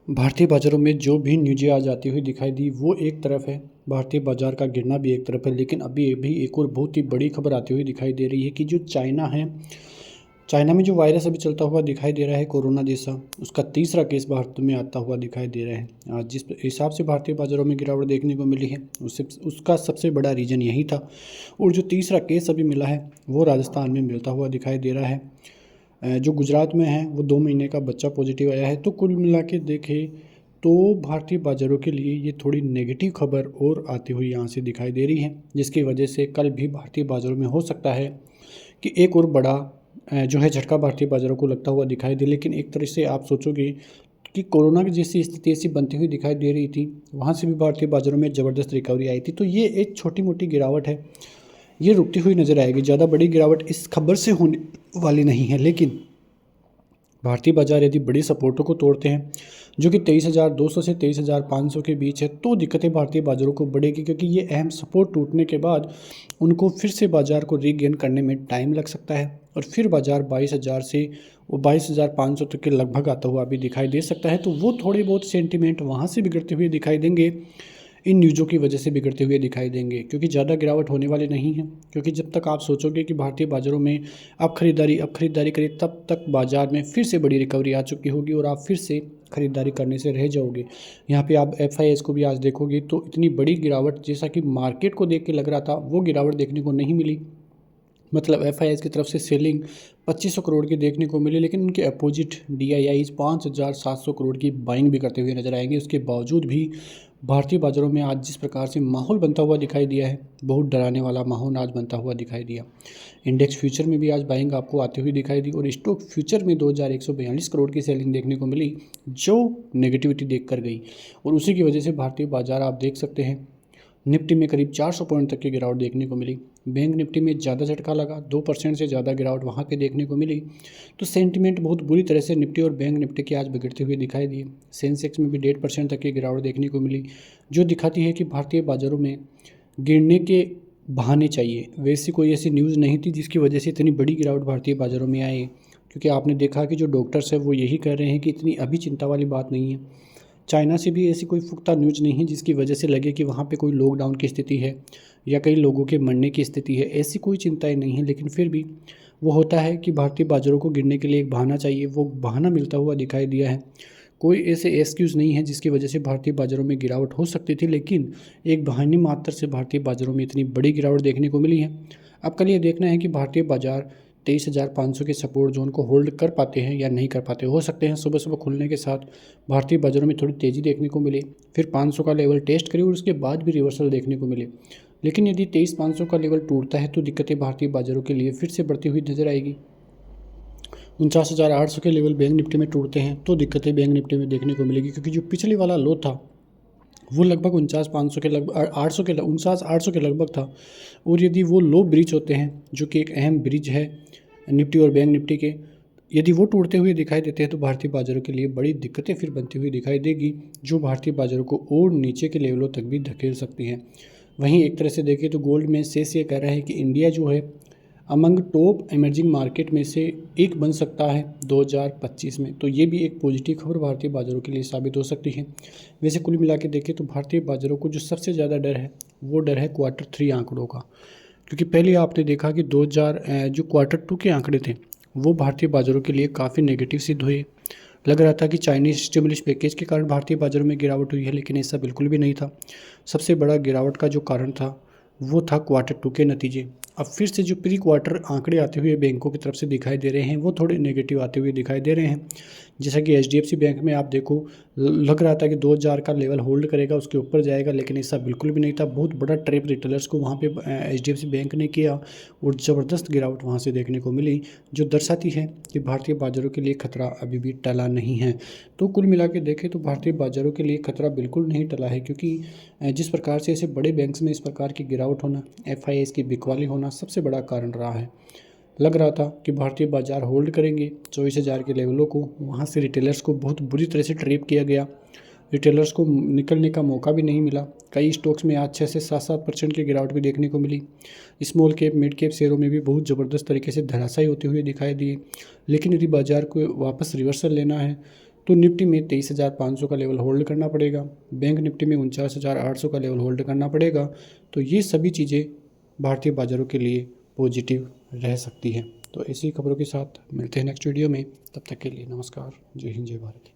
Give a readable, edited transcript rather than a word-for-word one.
भारतीय बाज़ारों में जो भी न्यूज़ें आज आती हुई दिखाई दी वो एक तरफ है, भारतीय बाज़ार का गिरना भी एक तरफ है। लेकिन अभी अभी एक और बहुत ही बड़ी खबर आती हुई दिखाई दे रही है कि जो चाइना है, चाइना में जो वायरस अभी चलता हुआ दिखाई दे रहा है कोरोना जैसा, उसका तीसरा केस भारत में आता हुआ दिखाई दे रहा है। आज जिस हिसाब से भारतीय बाज़ारों में गिरावट देखने को मिली है उससे उसका सबसे बड़ा रीज़न यही था। और जो तीसरा केस अभी मिला है वो राजस्थान में मिलता हुआ दिखाई दे रहा है। जो गुजरात में है वो 2 महीने का बच्चा पॉजिटिव आया है। तो कुल मिला के देखें तो भारतीय बाज़ारों के लिए ये थोड़ी नेगेटिव खबर और आती हुई यहाँ से दिखाई दे रही है, जिसकी वजह से कल भी भारतीय बाज़ारों में हो सकता है कि एक और बड़ा जो है झटका भारतीय बाज़ारों को लगता हुआ दिखाई दे। लेकिन एक तरह से आप सोचोगे कि कोरोना की जैसी स्थिति ऐसी बनती हुई दिखाई दे रही थी, वहाँ से भी भारतीय बाज़ारों में ज़बरदस्त रिकवरी आई थी। तो ये एक छोटी मोटी गिरावट है, ये रुकती हुई नज़र आएगी। ज़्यादा बड़ी गिरावट इस खबर से होने वाली नहीं है। लेकिन भारतीय बाजार यदि बड़ी सपोर्टों को तोड़ते हैं जो कि 23,200 से 23,500 के बीच है, तो दिक्कतें भारतीय बाजारों को बढ़ेगी, क्योंकि ये अहम सपोर्ट टूटने के बाद उनको फिर से बाजार को रीगेन करने में टाइम लग सकता है और फिर बाजार 22,000 से वो 22,500 तक के लगभग आता हुआ भी दिखाई दे सकता है। तो वो थोड़े बहुत सेंटीमेंट वहाँ से बिगड़ते हुए दिखाई देंगे, इन न्यूज़ों की वजह से बिगड़ते हुए दिखाई देंगे, क्योंकि ज़्यादा गिरावट होने वाली नहीं है। क्योंकि जब तक आप सोचोगे कि भारतीय बाज़ारों में अब खरीदारी करें, तब तक बाज़ार में फिर से बड़ी रिकवरी आ चुकी होगी और आप फिर से खरीदारी करने से रह जाओगे। यहाँ पे आप एफआईआईज़ को भी आज देखोगे तो इतनी बड़ी गिरावट जैसा कि मार्केट को देख के लग रहा था, वो गिरावट देखने को नहीं मिली। मतलब एफआईआईज़ की तरफ से सेलिंग 2500 करोड़ की देखने को मिली, लेकिन उनके अपोजिट डीआईआईज़ 5,700 करोड़ की बाइंग भी करते हुए नजर आएंगे। उसके बावजूद भी भारतीय बाज़ारों में आज जिस प्रकार से माहौल बनता हुआ दिखाई दिया है, बहुत डराने वाला माहौल आज बनता हुआ दिखाई दिया। इंडेक्स फ्यूचर में भी आज बाइंग आपको आती हुई दिखाई दी और स्टॉक फ्यूचर में 2,142 करोड़ की सेलिंग देखने को मिली, जो नेगेटिविटी देख कर गई। और उसी की वजह से भारतीय बाजार आप देख सकते हैं, निफ्टी में करीब 400 पॉइंट तक की गिरावट देखने को मिली। बैंक निफ्टी में ज़्यादा झटका लगा, 2% से ज़्यादा गिरावट वहाँ पे देखने को मिली। तो सेंटिमेंट बहुत बुरी तरह से निफ्टी और बैंक निफ्टी के आज बिगड़ते हुए दिखाई दिए। सेंसेक्स में भी 1.5% तक की गिरावट देखने को मिली, जो दिखाती है कि भारतीय बाज़ारों में गिरने के बहाने चाहिए। वैसी कोई ऐसी न्यूज़ नहीं थी जिसकी वजह से इतनी बड़ी गिरावट भारतीय बाज़ारों में आई, क्योंकि आपने देखा कि जो डॉक्टर्स हैं वो यही कह रहे हैं कि इतनी अभी चिंता वाली बात नहीं है। चाइना से भी ऐसी कोई पुख्ता न्यूज़ नहीं है जिसकी वजह से लगे कि वहाँ पे कोई लॉकडाउन की स्थिति है या कई लोगों के मरने की स्थिति है। ऐसी कोई चिंताएं नहीं है। लेकिन फिर भी वो होता है कि भारतीय बाज़ारों को गिरने के लिए एक बहाना चाहिए, वो बहाना मिलता हुआ दिखाई दिया है। कोई ऐसे एक्सक्यूज़ नहीं है जिसकी वजह से भारतीय बाज़ारों में गिरावट हो सकती थी, लेकिन एक बहाने मात्र से भारतीय बाज़ारों में इतनी बड़ी गिरावट देखने को मिली है। अब कल ये देखना है कि भारतीय बाज़ार 23,500 के सपोर्ट जोन को होल्ड कर पाते हैं या नहीं कर पाते। हो सकते हैं सुबह सुबह खुलने के साथ भारतीय बाज़ारों में थोड़ी तेज़ी देखने को मिले, फिर 500 का लेवल टेस्ट करे और उसके बाद भी रिवर्सल देखने को मिले। लेकिन यदि 23,500 का लेवल टूटता है तो दिक्कतें भारतीय बाज़ारों के लिए फिर से बढ़ती हुई नजर आएगी। 49,800 के लेवल बैंक निफ्टी में टूटते हैं तो दिक्कतें बैंक निफ्टी में देखने को मिलेगी, क्योंकि जो पिछले वाला लो था वो लगभग 49,500 के लगभग 800 के 49,800 के लगभग था। और यदि वो लो ब्रिज होते हैं, जो कि एक अहम ब्रिज है निफ्टी और बैंक निफ्टी के, यदि वो टूटते हुए दिखाई देते हैं तो भारतीय बाज़ारों के लिए बड़ी दिक्कतें फिर बनती हुई दिखाई देगी, जो भारतीय बाज़ारों को और नीचे के लेवलों तक भी धकेल सकती हैं। वहीं एक तरह से देखें तो गोल्ड में शेष ये कह रहा है कि इंडिया जो है अमंग टॉप इमर्जिंग मार्केट में से एक बन सकता है 2025 में। तो ये भी एक पॉजिटिव खबर भारतीय बाज़ारों के लिए साबित हो सकती है। वैसे कुल मिला के देखें तो भारतीय बाज़ारों को जो सबसे ज़्यादा डर है वो डर है Q3 आंकड़ों का, क्योंकि पहले आपने देखा कि 2000 जो Q2 के आंकड़े थे वो भारतीय बाज़ारों के लिए काफ़ी नेगेटिव सिद्ध हुए। लग रहा था कि चाइनीज स्टिमुलस पैकेज के कारण भारतीय बाज़ारों में गिरावट हुई है, लेकिन ऐसा बिल्कुल भी नहीं था। सबसे बड़ा गिरावट का जो कारण था वो था Q2 के नतीजे। अब फिर से जो प्री क्वार्टर आंकड़े आते हुए बैंकों की तरफ से दिखाई दे रहे हैं वो थोड़े नेगेटिव आते हुए दिखाई दे रहे हैं। जैसा कि HDFC बैंक में आप देखो, लग रहा था कि 2,000 का लेवल होल्ड करेगा, उसके ऊपर जाएगा, लेकिन ऐसा बिल्कुल भी नहीं था। बहुत बड़ा ट्रैप रिटेलर्स को वहाँ पे HDFC बैंक ने किया और ज़बरदस्त गिरावट वहाँ से देखने को मिली, जो दर्शाती है कि भारतीय बाज़ारों के लिए खतरा अभी भी टला नहीं है। तो कुल मिला के देखें तो भारतीय बाज़ारों के लिए खतरा बिल्कुल नहीं टला है, क्योंकि जिस प्रकार से ऐसे बड़े बैंक्स में इस प्रकार की गिरावट होना, FIIs की बिकवाली होना सबसे बड़ा कारण रहा है। लग रहा था कि भारतीय बाजार होल्ड करेंगे 24,000 के लेवलों को। वहाँ से रिटेलर्स को बहुत बुरी तरह से ट्रैप किया गया, रिटेलर्स को निकलने का मौका भी नहीं मिला। कई स्टॉक्स में आज 6 से 7% की गिरावट भी देखने को मिली। स्मॉल कैप मिड कैप शेयरों में भी बहुत ज़बरदस्त तरीके से धराशायी होते हुए दिखाई दिए। लेकिन यदि बाजार को वापस रिवर्सल लेना है तो निफ्टी में 23,500 का लेवल होल्ड करना पड़ेगा। बैंक निफ्टी में 49,800 का लेवल होल्ड करना पड़ेगा। तो ये सभी चीज़ें भारतीय बाज़ारों के लिए पॉजिटिव रह सकती हैं। तो ऐसी खबरों के साथ मिलते हैं नेक्स्ट वीडियो में। तब तक के लिए नमस्कार। जय हिंद, जय भारत।